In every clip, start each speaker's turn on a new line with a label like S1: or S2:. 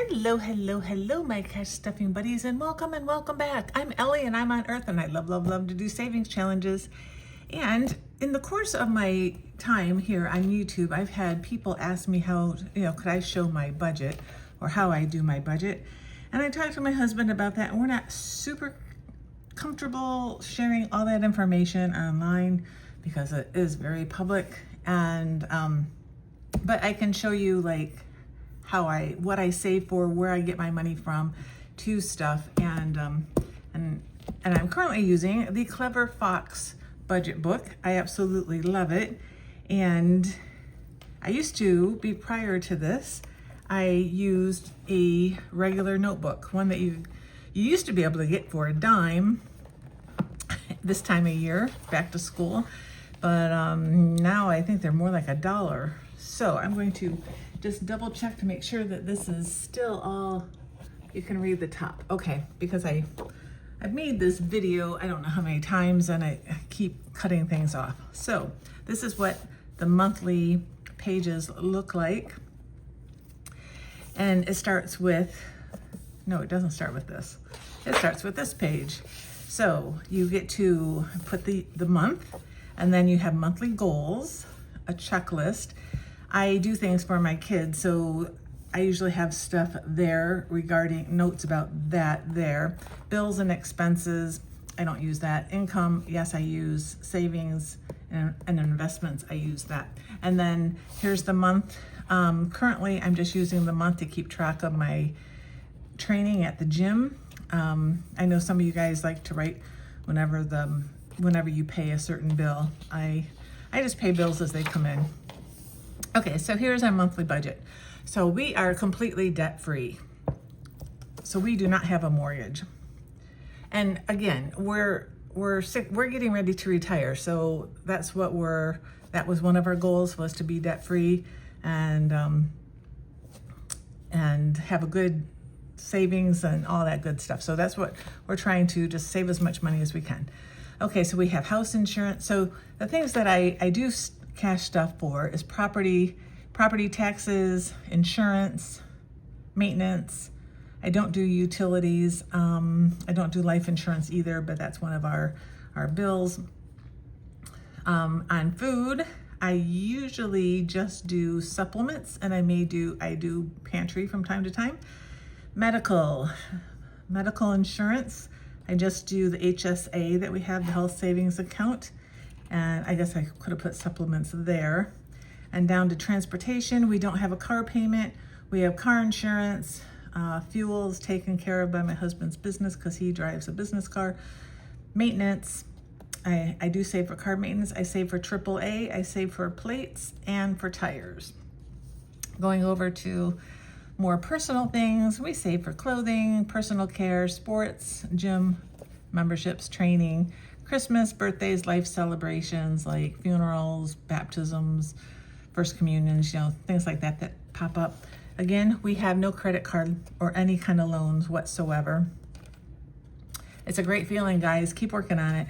S1: Hello, hello, hello, my cash stuffing buddies, and welcome back. I'm Ellie, and I'm on Earth, and I love to do savings challenges. And in the course of my time here on YouTube, I've had people ask me how, could I show my budget or how I do my budget? And I talked to my husband about that, and we're not super comfortable sharing all that information online because it is very public. And but I can show you like what I save for, where I get my money from to stuff. And I'm currently using the Clever Fox budget book. I absolutely love it. And I used to be, prior to this, I used a regular notebook, one that you used to be able to get for a dime this time of year, back to school. But now I think they're more like $1. So I'm going to just double check to make sure that this is still all, you can read the top. Okay, because I've made this video, I don't know how many times, and I keep cutting things off. So this is what the monthly pages look like. And it starts with, no, it doesn't start with this. It starts with this page. So you get to put the month, and then you have monthly goals, a checklist. I do things for my kids, so I usually have stuff there regarding notes about that there. Bills and expenses, I don't use that. Income, yes, I use. Savings and investments, I use that. And then here's the month. Currently, I'm just using the month to keep track of my training at the gym. I know some of you guys like to write whenever you pay a certain bill. I just pay bills as they come in. Okay, so here's our monthly budget. So we are completely debt-free. So we do not have a mortgage. And again, we're getting ready to retire. So that's what that was one of our goals, was to be debt-free and have a good savings and all that good stuff. So that's what we're trying to, just save as much money as we can. Okay, so we have house insurance. So the things that I do cash stuff for is property taxes, insurance, maintenance. I don't do utilities. I don't do life insurance either, but that's one of our bills. On food, I usually just do supplements, and I do pantry from time to time. Medical insurance, I just do the HSA that we have, the health savings account. And I guess I could have put supplements there. And down to transportation, we don't have a car payment. We have car insurance. Fuel is taken care of by my husband's business because he drives a business car. Maintenance, I do save for car maintenance. I save for AAA. I save for plates and for tires. Going over to more personal things, we save for clothing, personal care, sports, gym memberships, training, Christmas, birthdays, life celebrations like funerals, baptisms, first communions, things like that pop up. Again, we have no credit card or any kind of loans whatsoever. It's a great feeling, guys. Keep working on it.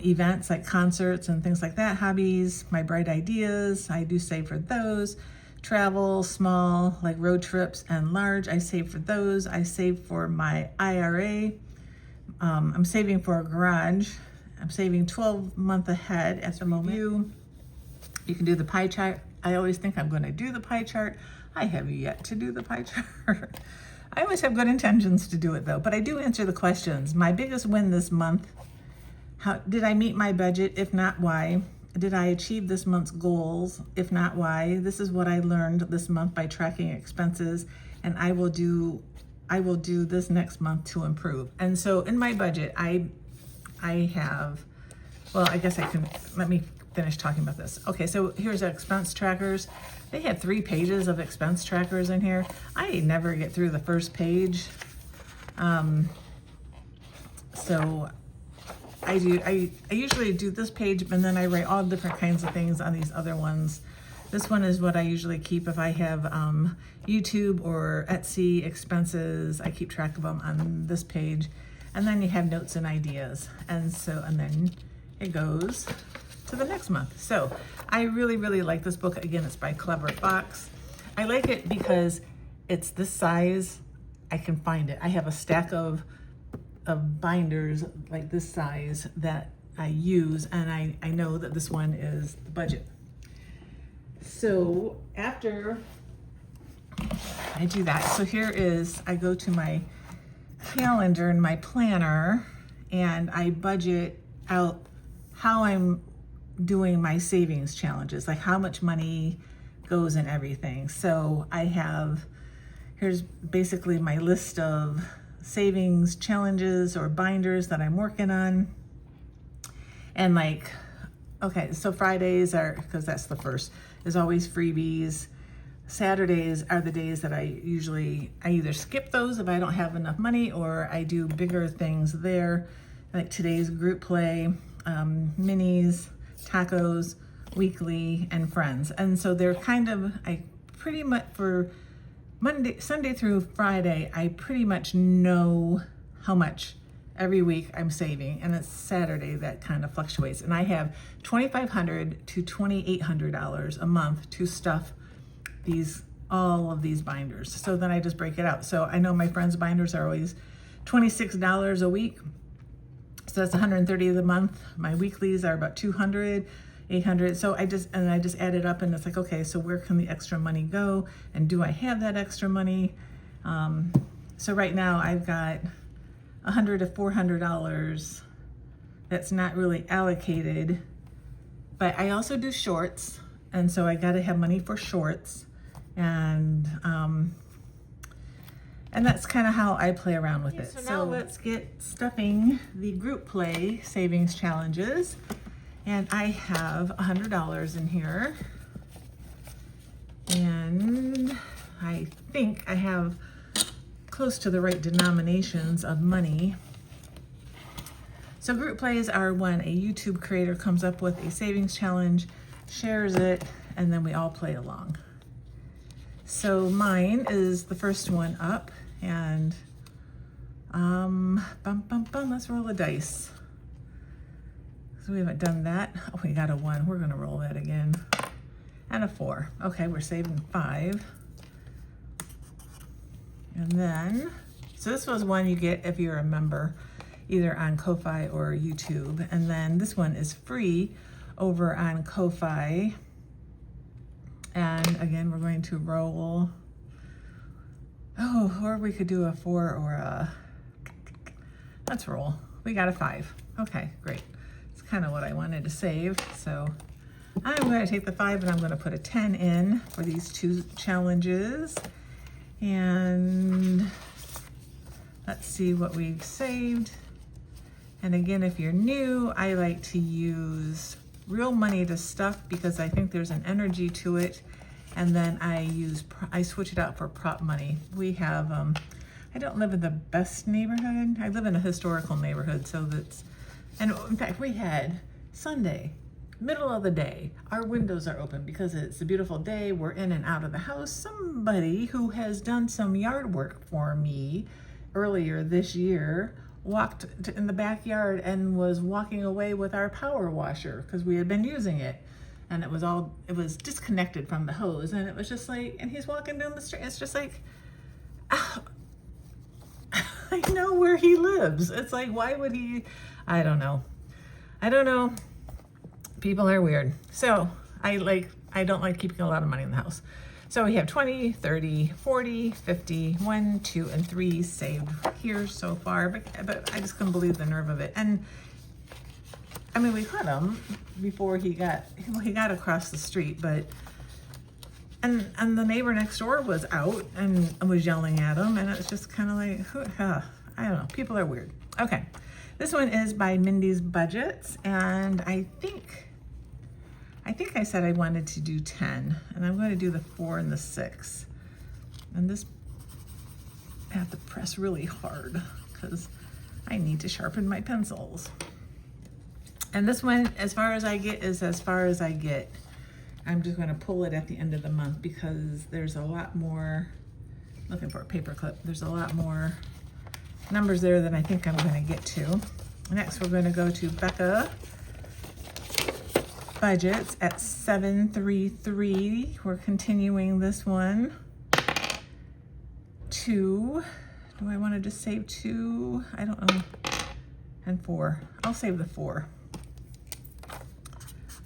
S1: Events like concerts and things like that, hobbies, my bright ideas, I do save for those. Travel, small, like road trips, and large, I save for those. I save for my IRA. I'm saving for a garage. I'm saving 12 months ahead at the moment. You can do the pie chart. I always think I'm going to do the pie chart. I have yet to do the pie chart. I always have good intentions to do it though, but I do answer the questions. My biggest win this month, how did I meet my budget? If not, why? Did I achieve this month's goals? If not, why? This is what I learned this month by tracking expenses, and I will do this next month to improve. And so in my budget, I have, well, I guess let me finish talking about this. Okay, so here's our expense trackers. They have 3 pages of expense trackers in here. I never get through the first page. So I usually do this page, and then I write all different kinds of things on these other ones. This one is what I usually keep if I have YouTube or Etsy expenses. I keep track of them on this page. And then you have notes and ideas. And then it goes to the next month. So I really like this book. Again, it's by Clever Fox. I like it because it's this size, I can find it. I have a stack of binders like this size that I use, and I know that this one is the budget. So after I do that, so here is, I go to my calendar and my planner, and I budget out how I'm doing my savings challenges, like how much money goes in everything. So I have, here's basically my list of savings challenges or binders that I'm working on. And like, okay, so Fridays are, because that's the first, is always freebies. Saturdays are the days that I either skip those if I don't have enough money, or I do bigger things there. Like today's group play, minis, tacos, weekly, and friends. And so they're kind of, I pretty much, for Sunday through Friday, I pretty much know how much every week I'm saving, and it's Saturday that kind of fluctuates. And I have $2,500 to $2,800 a month to stuff all of these binders. So then I just break it out. So I know my friends' binders are always $26 a week. So that's $130 a month. My weeklies are about $200, $800. So I just add it up, and it's like, okay, so where can the extra money go? And do I have that extra money? So right now I've got $100 to $400 that's not really allocated, but I also do shorts. And so I got to have money for shorts. And that's kind of how I play around with it. So now let's get stuffing the group play savings challenges. And I have $100 in here. And I think I have close to the right denominations of money. So group plays are when a YouTube creator comes up with a savings challenge, shares it, and then we all play along. So mine is the first one up, and let's roll a dice. So we haven't done that. Oh, we got a 1. We're gonna roll that again. And a 4. Okay, we're saving 5. And then, so this was one you get if you're a member, either on Ko-Fi or YouTube. And then this one is free over on Ko-Fi. And again, we're going to roll, or we could do a 4 or a, let's roll. We got a 5. Okay, great. It's kind of what I wanted to save. So I'm going to take the 5 and I'm going to put a 10 in for these 2 challenges. And let's see what we've saved. And again, if you're new, I like to use real money to stuff because I think there's an energy to it. And then I switch it out for prop money. We have, I don't live in the best neighborhood. I live in a historical neighborhood, so and in fact, we had Sunday, middle of the day, our windows are open because it's a beautiful day. We're in and out of the house. Somebody who has done some yard work for me earlier this year walked in the backyard and was walking away with our power washer because we had been using it, and it was disconnected from the hose, and it was just like, and he's walking down the street. It's just like, oh, I know where he lives. It's like, why would he? I don't know. People are weird. So I don't like keeping a lot of money in the house. So we have 20, 30, 40, 50, 1, 2, and 3 saved here so far, but I just couldn't believe the nerve of it. And I mean, we caught him before he got across the street, but, and the neighbor next door was out and was yelling at him, and it's just kind of like, I don't know, people are weird. Okay, this one is by Mindy's Budgets, and I think I said I wanted to do 10, and I'm going to do the 4 and the 6. And this, I have to press really hard because I need to sharpen my pencils. And this one, as far as I get, is as far as I get. I'm just going to pull it at the end of the month because there's a lot more, looking for a paper clip, there's a lot more numbers there than I think I'm going to get to. Next, we're going to go to Becca Budgets at 733. We're continuing this one. 2. Do I want to just save 2? I don't know. And 4. I'll save the 4.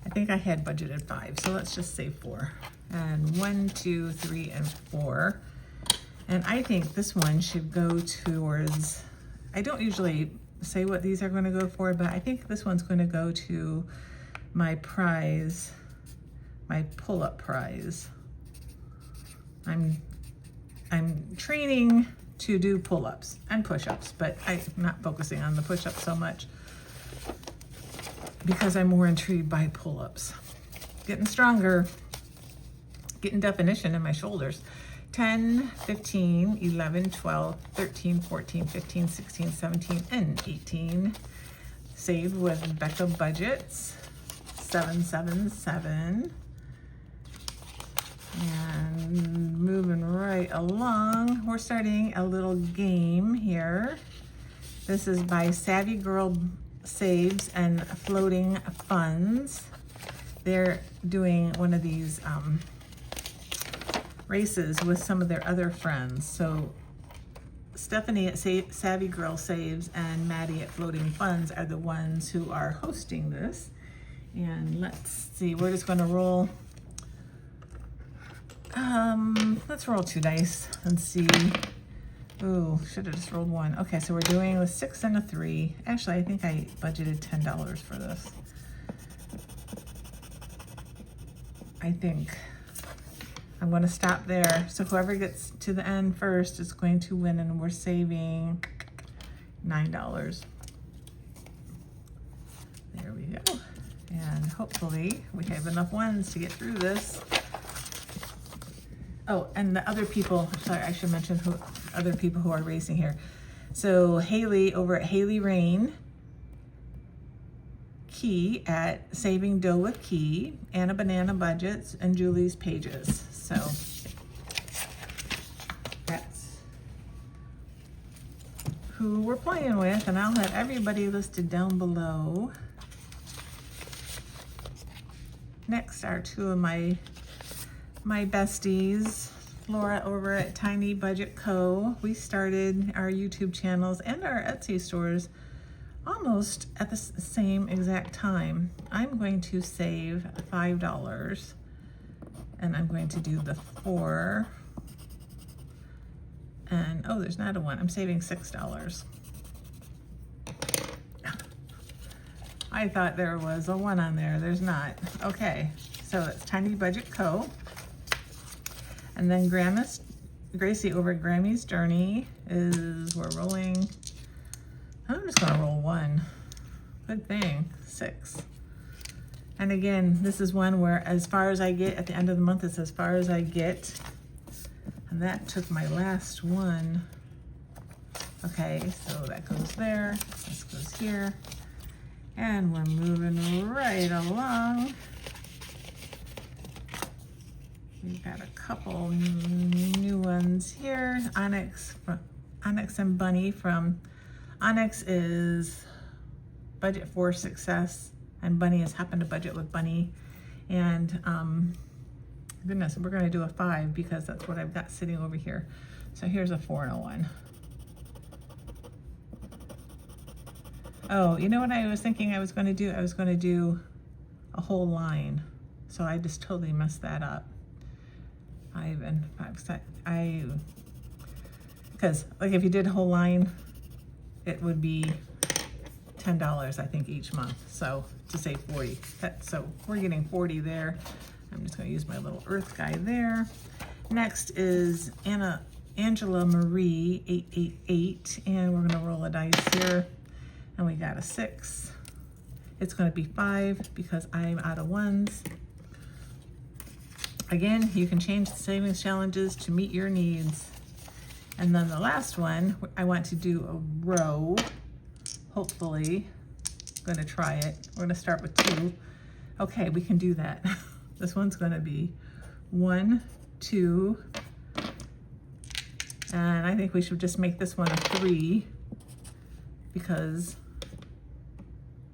S1: I think I had budgeted 5, so let's just save 4. And 1, 2, 3, and 4. And I think this one should go towards, I don't usually say what these are going to go for, but I think this one's going to go to my prize, my pull-up prize. I'm training to do pull-ups and push-ups, but I'm not focusing on the push-ups so much because I'm more intrigued by pull-ups. Getting stronger, getting definition in my shoulders. 10, 15, 11, 12, 13, 14, 15, 16, 17, and 18. Saved with Becca Budgets. 777. And moving right along, we're starting a little game here. This is by Savvy Girl Saves and Floating Funds. They're doing one of these races with some of their other friends. So Stephanie at Savvy Girl Saves and Maddie at Floating Funds are the ones who are hosting this. And let's see, we're just going to roll. Let's roll 2 dice and see. Ooh, should have just rolled 1. Okay, so we're doing a 6 and a 3. Actually, I think I budgeted $10 for this. I think I'm going to stop there. So whoever gets to the end first is going to win, and we're saving $9. There we go. And hopefully we have enough ones to get through this. Oh, and the other people, sorry, I should mention who other people who are racing here. So Haley over at Haley Rain, Key at Saving Dough with Key, Anna Banana Budgets, and Julie's Pages. So that's who we're playing with, and I'll have everybody listed down below. Next are 2 of my besties, Laura over at Tiny Budget Co. We started our YouTube channels and our Etsy stores almost at the same exact time. I'm going to save $5 and I'm going to do the 4. And oh, there's not a 1. I'm saving $6. I thought there was a 1 on there. There's not. Okay, so it's Tiny Budget Co. And then Gracie over at Grammy's Journey we're rolling. I'm just gonna roll 1. Good thing, 6. And again, this is one where as far as I get at the end of the month, it's as far as I get. And that took my last one. Okay, so that goes there, this goes here. And we're moving right along. We've got a couple new ones here. Onyx and Bunny from Onyx is budget for success, and Bunny has happened to budget with Bunny. And goodness, we're going to do a 5 because that's what I've got sitting over here. So here's a 4 and a 1. Oh, you know what I was thinking I was going to do? I was going to do a whole line. So I just totally messed that up. 5 and 5. Because like if you did a whole line, it would be $10, I think, each month. So to save 40. So we're getting 40 there. I'm just going to use my little earth guy there. Next is Angela Marie 888, and we're going to roll a dice here. And we got a 6. It's going to be 5 because I'm out of 1s. Again, you can change the savings challenges to meet your needs. And then the last one, I want to do a row. Hopefully, I'm going to try it. We're going to start with 2. Okay, we can do that. This one's going to be 1, 2, and I think we should just make this one a 3 because,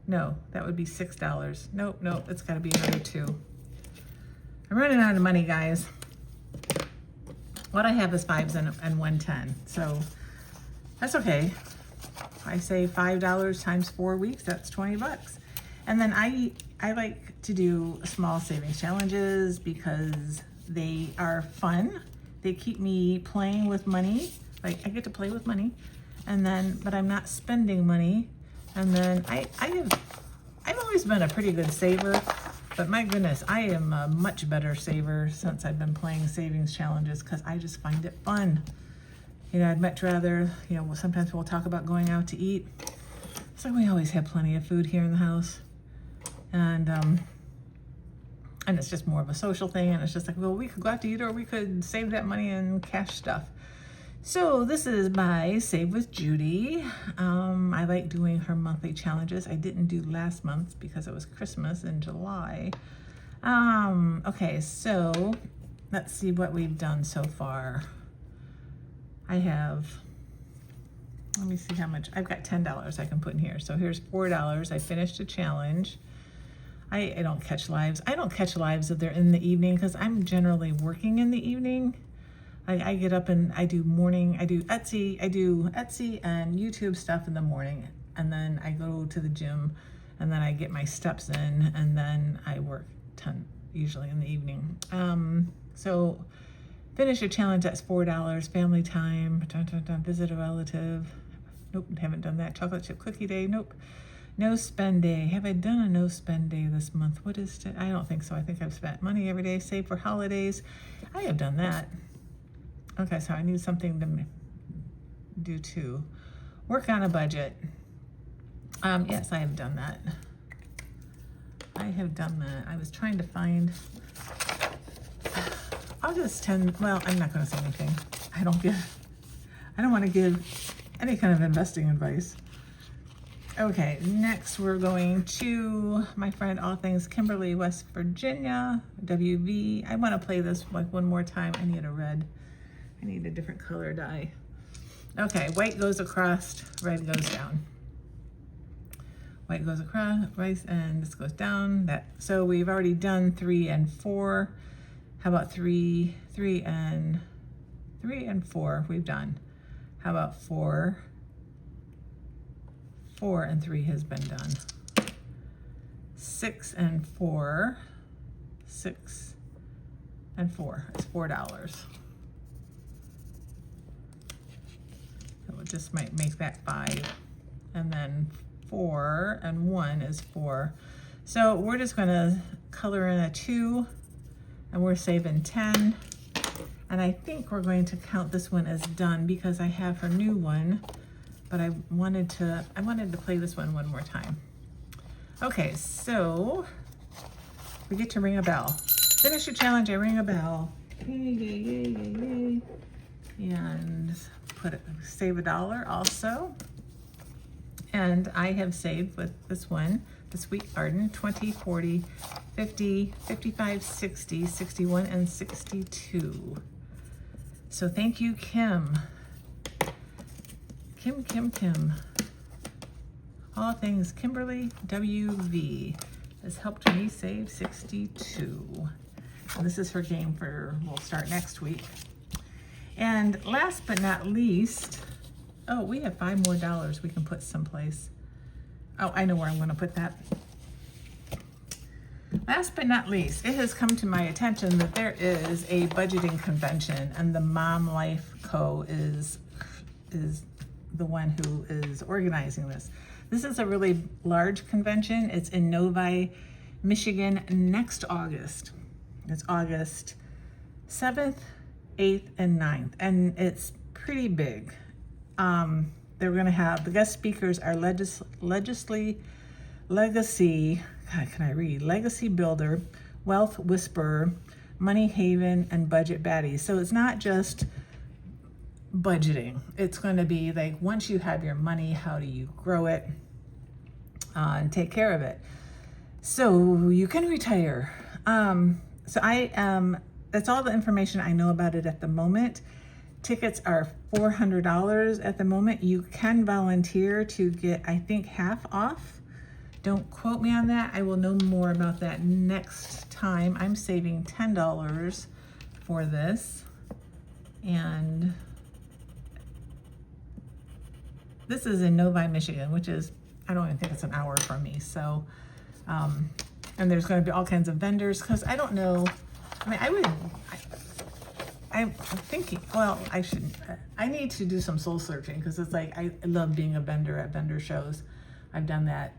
S1: no, that would be $6. Nope, it's got to be another 2. I'm running out of money, guys. what I have is 5s and 110. So that's okay. I say $5 times 4 weeks, that's 20 bucks. And then I like to do small savings challenges because they are fun. They keep me playing with money. Like I get to play with money, and then, but I'm not spending money. And then I've always been a pretty good saver, but my goodness, I am a much better saver since I've been playing savings challenges because I just find it fun. You know, I'd much rather, you know, sometimes we'll talk about going out to eat. So we always have plenty of food here in the house. And it's just more of a social thing. And it's just like, well, we could go out to eat or we could save that money and cash stuff. So this is my Save with Judy. I like doing her monthly challenges. I didn't do last month because it was Christmas in July. Okay, so let's see what we've done so far. I have, let me see how much, I've got $10 I can put in here. So here's $4. I finished a challenge. I don't catch lives. I don't catch lives if they're in the evening because I'm generally working in the evening. I get up and I do Etsy and YouTube stuff in the morning, and then I go to the gym, and then I get my steps in, and then I work 10 usually in the evening. So finish a challenge, that's $4. Family time, visit a relative. Nope, haven't done that. Chocolate chip cookie day, nope. No spend day. Have I done a no spend day this month? What is it? I don't think so. I think I've spent money every day, save for holidays. I have done that. Okay, so I need something to do too. Work on a budget. Yes, I have done that. I have done that. I was trying to find August 10, well, I'm not gonna say anything. I don't wanna give any kind of investing advice. Okay, next we're going to my friend All Things Kimberly, West Virginia, WV. I wanna play this like one more time. I need a red. I need a different color dye. Okay, white goes across, red goes down. White goes across, right, and this goes down. So we've already done 3 and 4. How about 3 and 4 we've done. How about 4? 4 and 3 has been done. 6 and 4. 6 and 4. It's $4. So it just might make that 5. And then 4 and 1 is 4. So we're just gonna color in a 2, and we're saving 10. And I think we're going to count this one as done because I have her new one, but I wanted to play this one more time. Okay, so we get to ring a bell. Finish your challenge, I ring a bell. Yay, yay, yay, yay, yay. And save $1 also. And I have saved with this one, the Sweet Garden, 20, 40, 50, 55, 60, 61, and 62. So thank you, Kim. Kim. All Things Kimberly, WV, has helped me save 62. And this is her game we'll start next week. And last but not least, oh, we have $5 more we can put someplace. Oh, I know where I'm gonna put that. Last but not least, it has come to my attention that there is a budgeting convention, and the Mom Life Co. is the one who is organizing this. This is a really large convention. It's in Novi, Michigan next August. It's August 7th, 8th, and 9th, and it's pretty big. They're gonna have, the guest speakers are Legacy Builder, Wealth Whisperer, Money Haven, and Budget Baddies. So it's not just budgeting. It's going to be like, once you have your money, how do you grow it and take care of it so you can retire? So that's all the information I know about it at the moment. Tickets are $400 at the moment. You can volunteer to get, I think, half off. Don't quote me on that. I will know more about that next time. I'm saving $10 for this. And this is in Novi, Michigan, which is, I don't even think it's an hour from me. So, and there's going to be all kinds of vendors, because I don't know. I mean, I'm thinking, well, I need to do some soul searching, because it's like, I love being a vendor at vendor shows. I've done that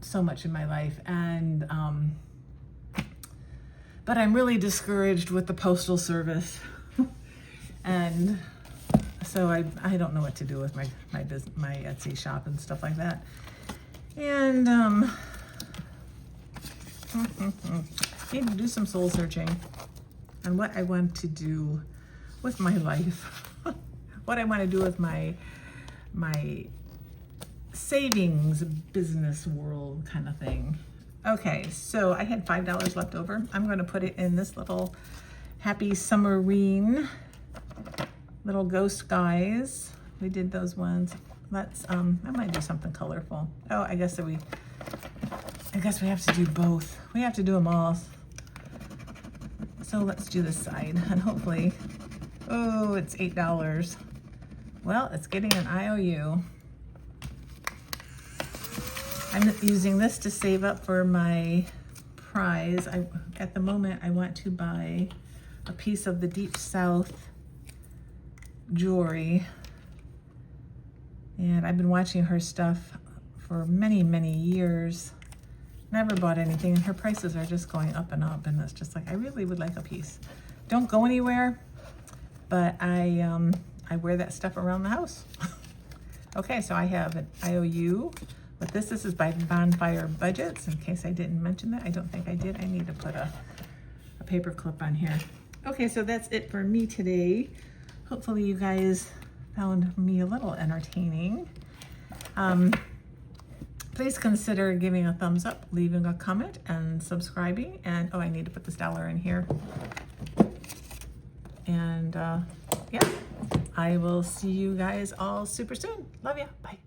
S1: so much in my life. And, but I'm really discouraged with the postal service. And so I don't know what to do with my Etsy shop and stuff like that. And, need to do some soul searching on what I want to do with my life, what I want to do with my savings business world kind of thing. Okay, so I had $5 left over. I'm going to put it in this little Happy Summerine little ghost guys. We did those ones. Let's I might do something colorful. Oh, I guess we have to do both. We have to do them all. So let's do this side, and hopefully, oh, it's $8. Well, it's getting an IOU. I'm using this to save up for my prize. At the moment, I want to buy a piece of the Deep South jewelry. And I've been watching her stuff for many, many years. Never bought anything, and her prices are just going up, and it's just like, I really would like a piece. Don't go anywhere, but I wear that stuff around the house. Okay, so I have an IOU, but this is by Bonfire Budgets, in case I didn't mention that. I don't think I did. I need to put a paper clip on here. Okay, so that's it for me today. Hopefully you guys found me a little entertaining. Please consider giving a thumbs up, leaving a comment, and subscribing. And oh, I need to put this dollar in here. And yeah, I will see you guys all super soon. Love ya. Bye.